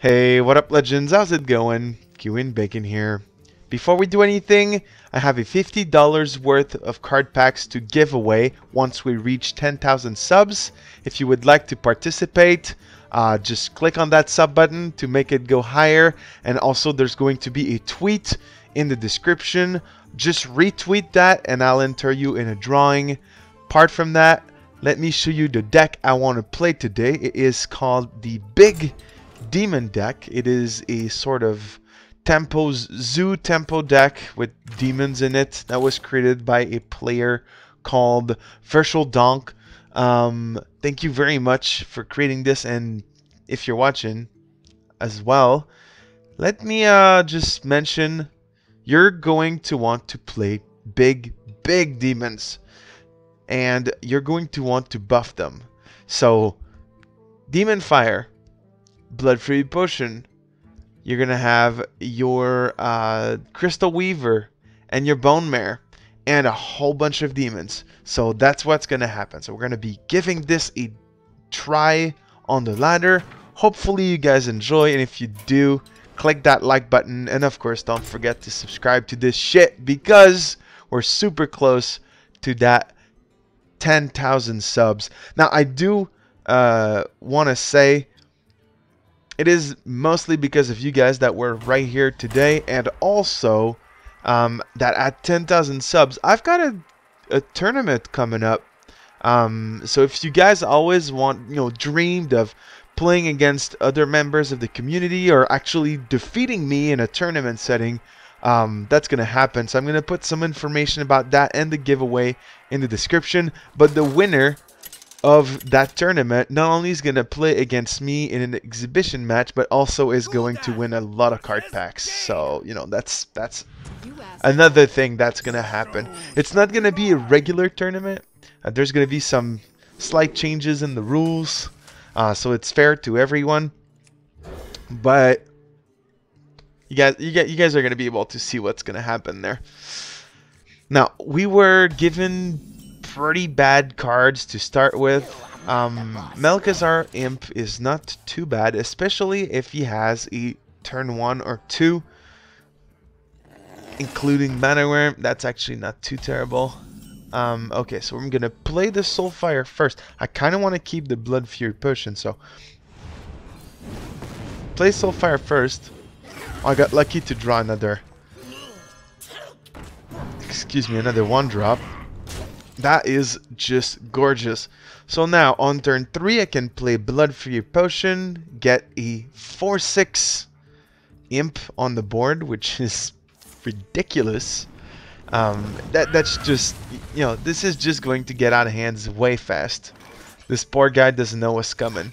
Hey, what up, legends? How's it going? Q Bacon here. Before we do anything, I have a $50 worth of card packs to give away once we reach 10,000 subs. If you would like to participate, just click on that sub button to make it go higher. And also, there's going to be a tweet in the description. Just retweet that and I'll enter you in a drawing. Apart from that, let me show you the deck I want to play today. It is called the Big Demon deck. It is a sort of zoo tempo deck with demons in it that was created by a player called Virtual Donk. Thank you very much for creating this, and if you're watching as well, let me just mention you're going to want to play big demons and you're going to want to buff them. So Demon Fire, Blood Fury Potion, you're going to have your Crystal Weaver and your Bone Mare and a whole bunch of demons. So that's what's going to happen. So we're going to be giving this a try on the ladder. Hopefully you guys enjoy, and if you do, click that like button, and of course don't forget to subscribe to this shit because we're super close to that 10,000 subs. Now I do want to say it is mostly because of you guys that we're right here today, and also that at 10,000 subs, I've got a tournament coming up. So if you guys always dreamed of playing against other members of the community or actually defeating me in a tournament setting, that's going to happen. So I'm going to put some information about that and the giveaway in the description. But the winner of that tournament not only is going to play against me in an exhibition match, but also is going to win a lot of card packs. So, you know, that's another thing that's going to happen. It's not going to be a regular tournament. There's going to be some slight changes in the rules, so it's fair to everyone. But you guys are going to be able to see what's going to happen there. Now, we were given pretty bad cards to start with. Melkazar Imp is not too bad, especially if he has a turn 1 or 2, including Manowar. That's actually not too terrible. Okay, so I'm gonna play the Soulfire first. I kind of want to keep the Blood Fury Potion, so play Soulfire first. Oh, I got lucky to draw another, another 1-drop. That is just gorgeous. So now on turn 3, I can play Blood Fury Potion, get a 4/6 Imp on the board, which is ridiculous. That's just, you know, this is just going to get out of hands way fast. This poor guy doesn't know what's coming.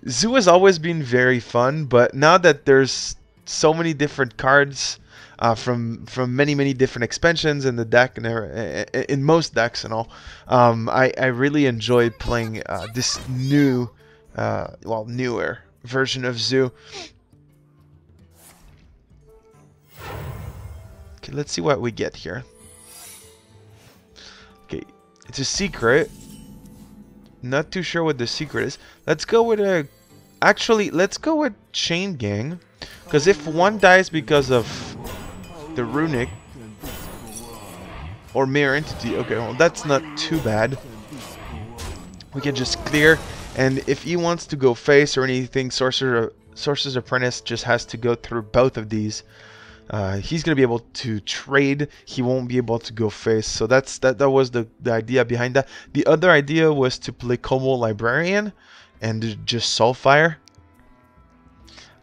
Zoo has always been very fun, but now that there's so many different cards from many different expansions in the deck and in most decks and all, I really enjoy playing this new, newer version of Zoo. Okay, let's see what we get here. Okay, it's a secret. Not too sure what the secret is. Let's go with a... Actually, let's go with Chain Gang. Because if one dies because of the Runic or Mirror Entity, okay, well, that's not too bad. We can just clear. And if he wants to go face or anything, Sorcerer's Apprentice just has to go through both of these. He's gonna be able to trade. He won't be able to go face. So that was the idea behind that. The other idea was to play Kobold Librarian and just Soulfire.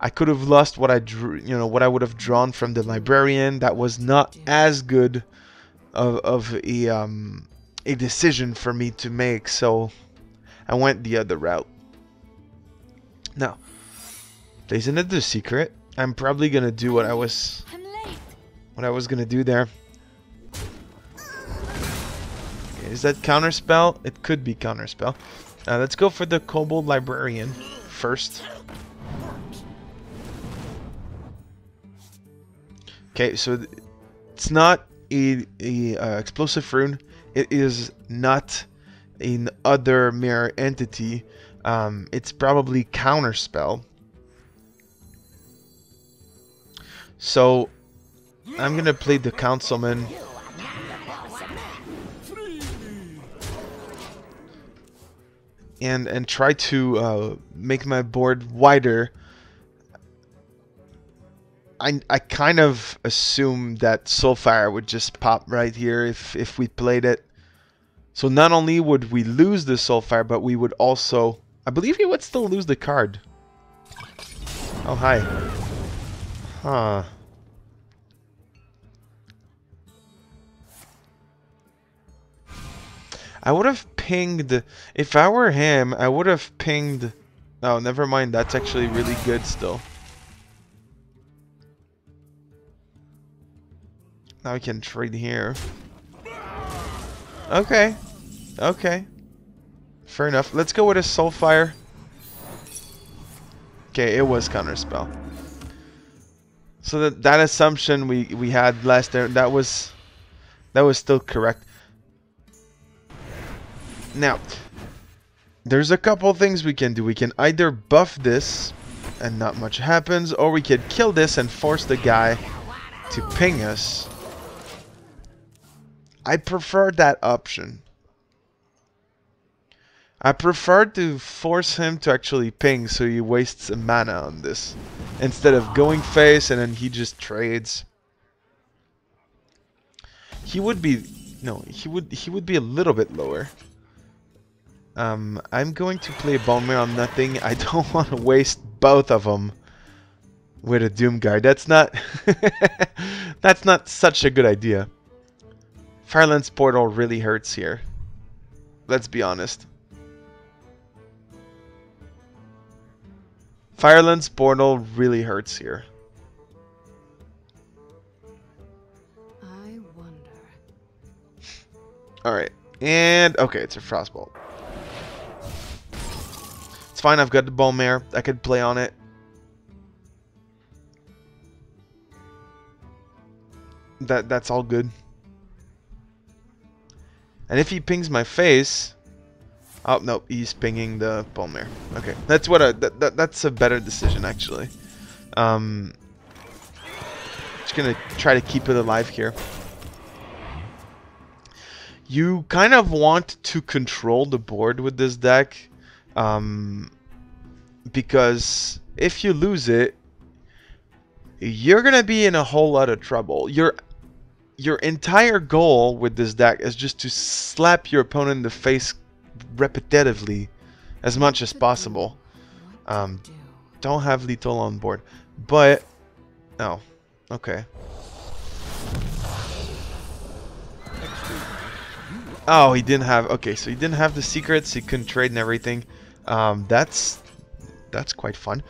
I could have lost what I drew, what I would have drawn from the Librarian. That was not as good of a decision for me to make. So I went the other route. Now, there's another secret. I'm probably gonna do what I was gonna do there. Is that counterspell? It could be counterspell. Let's go for the Kobold Librarian first. Okay, so it's not a explosive rune. It is not an other mirror entity. It's probably counterspell. So I'm gonna play the councilman. And try to make my board wider. I kind of assume that Soulfire would just pop right here if we played it. So not only would we lose the Soulfire, but we would also... I believe he would still lose the card. Oh, hi. Huh. I would have pinged... If I were him, I would have pinged... Oh, never mind. That's actually really good still. Now we can trade here. Okay. Okay. Fair enough. Let's go with a Soulfire. Okay, it was Counterspell. So that assumption we had last there, that was still correct. Now, there's a couple things we can do. We can either buff this and not much happens, or we could kill this and force the guy to ping us. I prefer that option. I prefer to force him to actually ping so he wastes a mana on this instead of going face and then he just trades. He would be he would be a little bit lower. I'm going to play Bone Mirror on nothing. I don't want to waste both of them with a Doom Guard. That's not that's not such a good idea. Firelands Portal really hurts here. Let's be honest. Firelands Portal really hurts here. I wonder. Alright. And okay, it's a Frostbolt. It's fine, I've got the Bone Mare. I could play on it. That's all good. And if he pings my face... Oh, no, he's pinging the Bone Mare. Okay, that's what that's a better decision, actually. Just gonna try to keep it alive here. You kind of want to control the board with this deck, because if you lose it, you're gonna be in a whole lot of trouble. Your entire goal with this deck is just to slap your opponent in the face repetitively as much as possible. Don't have lethal on board, but oh, okay. Oh, he didn't have. Okay, so he didn't have the secrets. He couldn't trade and everything. That's quite fun.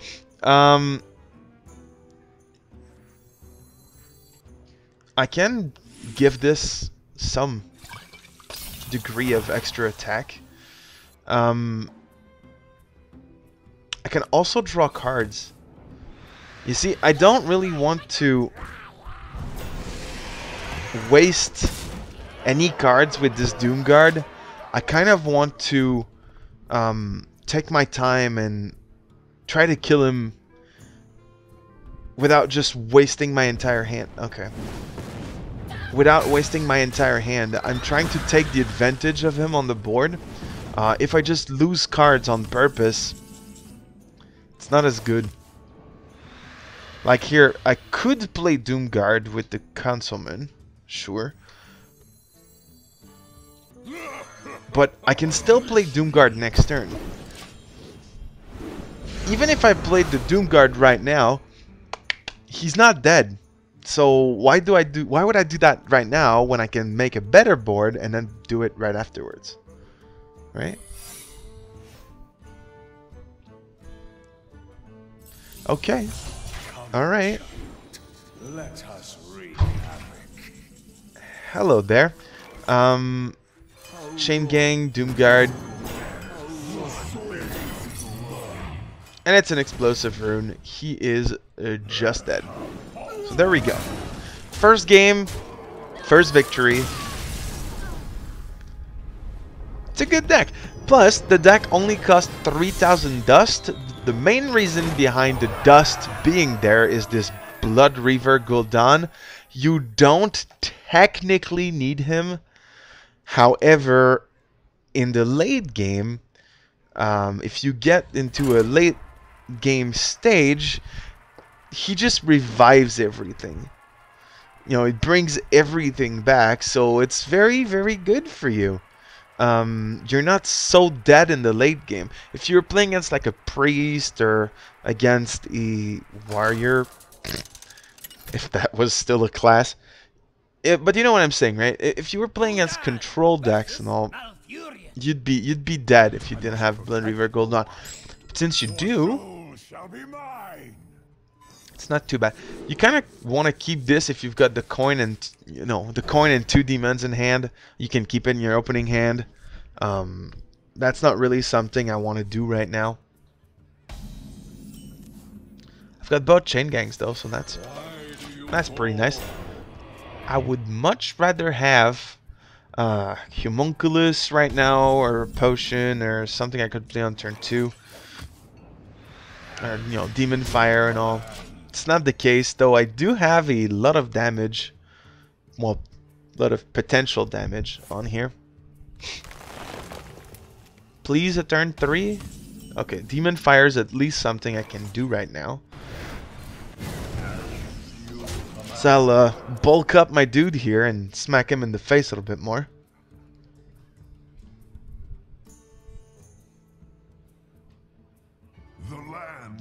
I can give this some degree of extra attack. I can also draw cards. You see, I don't really want to waste any cards with this Doom Guard. I kind of want to take my time and try to kill him without just wasting my entire hand. Okay. Without wasting my entire hand. I'm trying to take the advantage of him on the board. If I just lose cards on purpose, it's not as good. Like here, I could play Doom Guard with the Councilman. Sure. But I can still play Doom Guard next turn. Even if I played the Doom Guard right now, he's not dead. So why would I do that right now when I can make a better board and then do it right afterwards? Right? Okay. All right. Let us wreak havoc. Hello there. Chain Gang, Doom Guard. And it's an explosive rune. He is just dead. So there we go. First game, first victory. It's a good deck. Plus, the deck only costs 3,000 dust. The main reason behind the dust being there is this Blood Reaver Gul'dan. You don't technically need him. However, in the late game, if you get into a late game stage, he just revives everything. You know, it brings everything back, so it's very, very good for you. You're not so dead in the late game. If you're playing against like a priest or against a warrior, if that was still a class, but you know what I'm saying, right? If you were playing against control decks and all, you'd be dead if you didn't have Blood Reaver Gul'dan. But since you do, it's not too bad. You kind of want to keep this if you've got the coin and the coin and 2 demons in hand. You can keep it in your opening hand. That's not really something I want to do right now. I've got both chain gangs though, so that's pretty nice. I would much rather have Homunculus right now, or Potion, or something I could play on turn 2, or Demon Fire and all. It's not the case, though. I do have a lot of damage. Well, a lot of potential damage on here. Please, a turn 3? Okay, Demon Fire is at least something I can do right now. So I'll bulk up my dude here and smack him in the face a little bit more.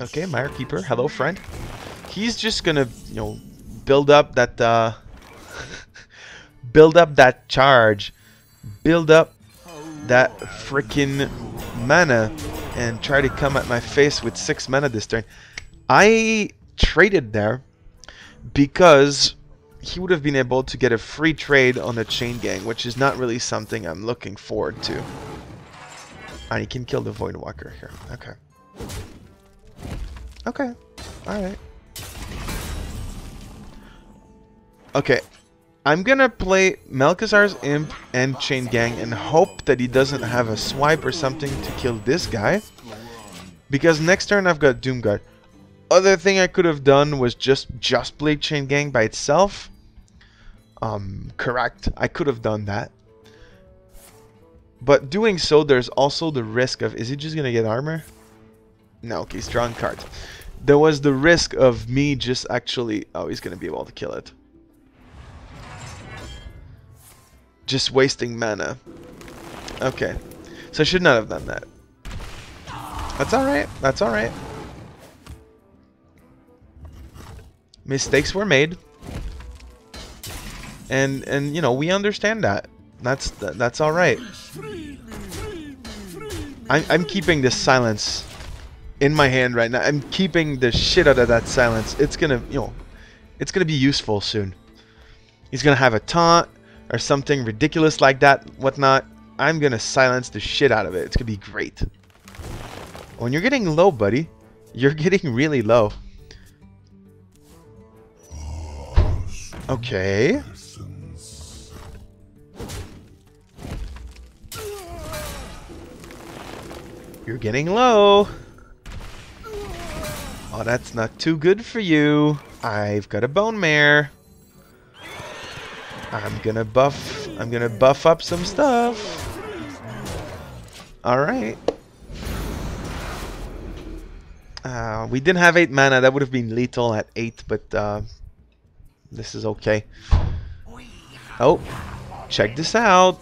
Okay, Mire Keeper, hello friend. He's just gonna, build up that charge, build up that freaking mana, and try to come at my face with 6 mana this turn. I traded there because he would have been able to get a free trade on a chain gang, which is not really something I'm looking forward to. And he can kill the Voidwalker here. Okay. Okay. Alright. Okay. I'm gonna play Malchezaar's Imp and Chain Gang and hope that he doesn't have a swipe or something to kill this guy. Because next turn I've got Doomguard. Other thing I could have done was just play Chain Gang by itself. Correct. I could have done that. But doing so, there's also the risk of... Is he just gonna get armor? No, okay, he's drawing cards. There was the risk of me just actually... Oh, he's gonna be able to kill it. Just wasting mana. Okay. So I should not have done that. That's alright. That's alright. Mistakes were made. And we understand that. That's alright. I'm keeping this silence in my hand right now. I'm keeping the shit out of that silence. It's gonna, it's gonna be useful soon. He's gonna have a taunt or something ridiculous like that, whatnot. I'm gonna silence the shit out of it. It's gonna be great. When you're getting low, buddy, you're getting really low. Okay. You're getting low. Oh, that's not too good for you. I've got a Bone Mare. I'm gonna buff up some stuff. Alright. We didn't have 8 mana. That would have been lethal at 8, but this is okay. Oh, check this out.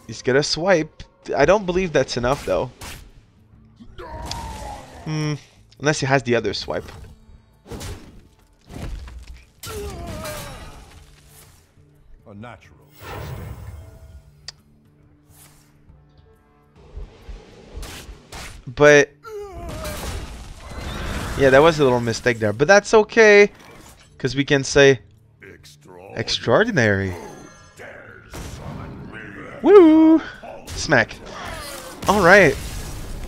He's gonna swipe. I don't believe that's enough, though. Unless he has the other swipe. A natural mistake. But yeah, that was a little mistake there. But that's okay, because we can say extraordinary. Woo! Smack. Alright.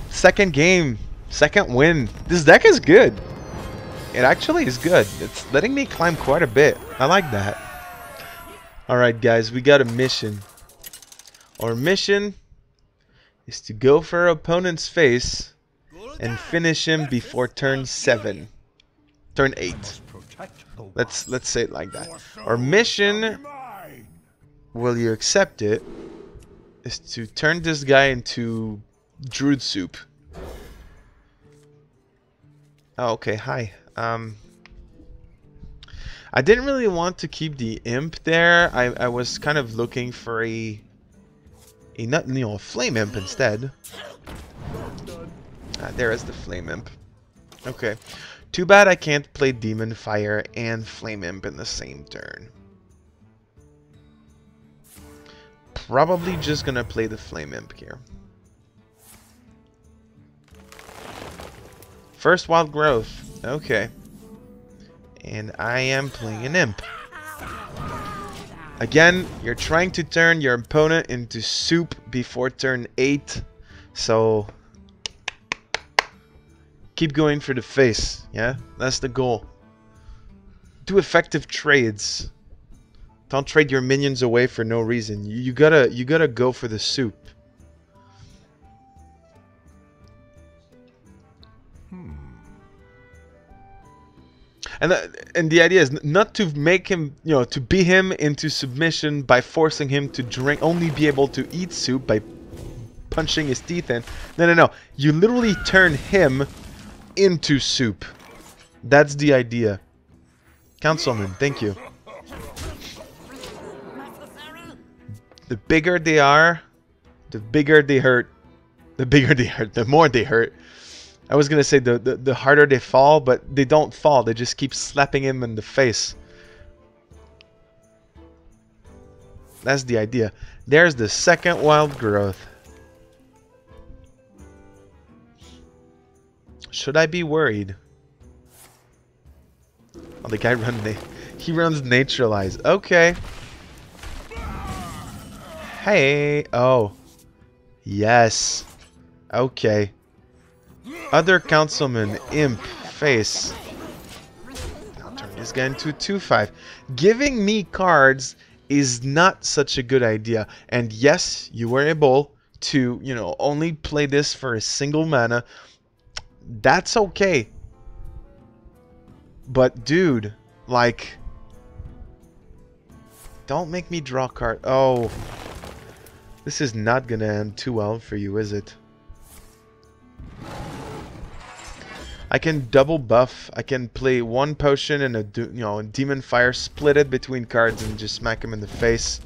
Second game. Second win. This deck is good. It actually is good. It's letting me climb quite a bit. I like that. Alright guys, we got a mission. Our mission is to go for opponent's face and finish him before turn 7. Turn 8. Let's say it like that. Our mission, will you accept it, is to turn this guy into Druid soup. Oh, okay, hi. I didn't really want to keep the imp there. I was kind of looking for a flame imp instead. There is the flame imp. Okay. Too bad I can't play demon fire and flame imp in the same turn. Probably just gonna play the flame imp here. First wild growth. Okay. And I am playing an imp. Again, you're trying to turn your opponent into soup before turn 8. So keep going for the face. Yeah, that's the goal. Do effective trades. Don't trade your minions away for no reason. You gotta go for the soup. And the idea is not to make him, to beat him into submission by forcing him to drink, only be able to eat soup by punching his teeth in. No. You literally turn him into soup. That's the idea. Councilman, thank you. The bigger they are, the bigger they hurt. The bigger they hurt, the more they hurt. I was gonna say the harder they fall, but they don't fall. They just keep slapping him in the face. That's the idea. There's the second wild growth. Should I be worried? Oh, the guy he runs neutralize. Okay. Hey. Oh. Yes. Okay. Other councilman, imp, face. I'll turn this guy into 2/5. Giving me cards is not such a good idea. And yes, you were able to, only play this for a single mana. That's okay. But dude, like, don't make me draw a card. Oh. This is not gonna end too well for you, is it? I can double buff. I can play one potion and a demon fire, split it between cards, and just smack him in the face.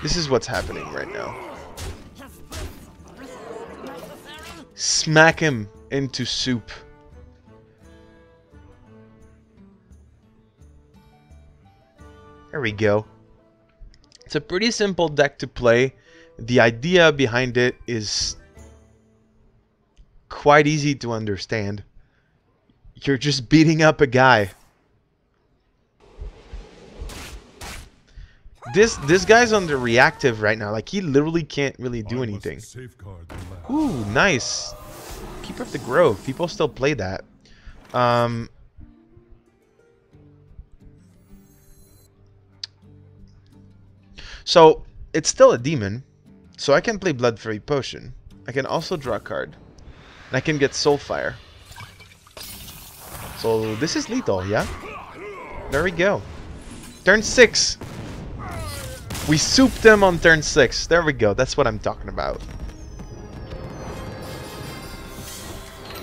This is what's happening right now. Smack him into soup. There we go. It's a pretty simple deck to play. The idea behind it is quite easy to understand. You're just beating up a guy. This guy's on the reactive right now. Like, he literally can't really do anything. Ooh, nice. Keeper of the Grove. People still play that. So, it's still a demon. So I can play Blood Fury Potion. I can also draw a card. And I can get Soulfire. So this is lethal, yeah? There we go. Turn 6. We souped them on turn 6. There we go. That's what I'm talking about.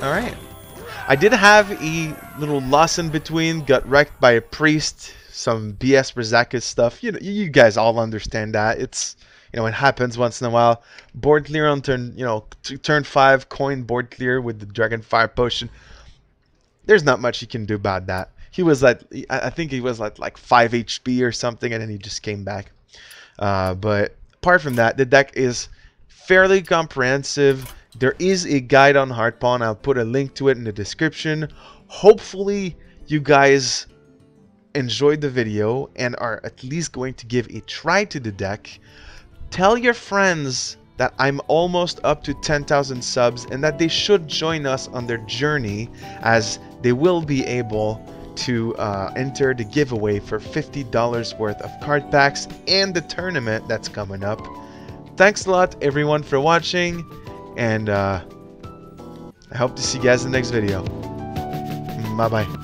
Alright. I did have a little loss in between. Got wrecked by a priest. Some BS Brazakis stuff. You guys all understand that. It's, it happens once in a while. Board clear on turn, turn 5. Coin board clear with the Dragonfire Potion. There's not much you can do about that. He was like, I think he was like 5 HP or something, and then he just came back. But apart from that, the deck is fairly comprehensive. There is a guide on Heartpawn. I'll put a link to it in the description. Hopefully you guys enjoyed the video and are at least going to give a try to the deck. Tell your friends that I'm almost up to 10,000 subs and that they should join us on their journey, as they will be able to enter the giveaway for $50 worth of card packs and the tournament that's coming up. Thanks a lot everyone for watching, and I hope to see you guys in the next video. Bye bye.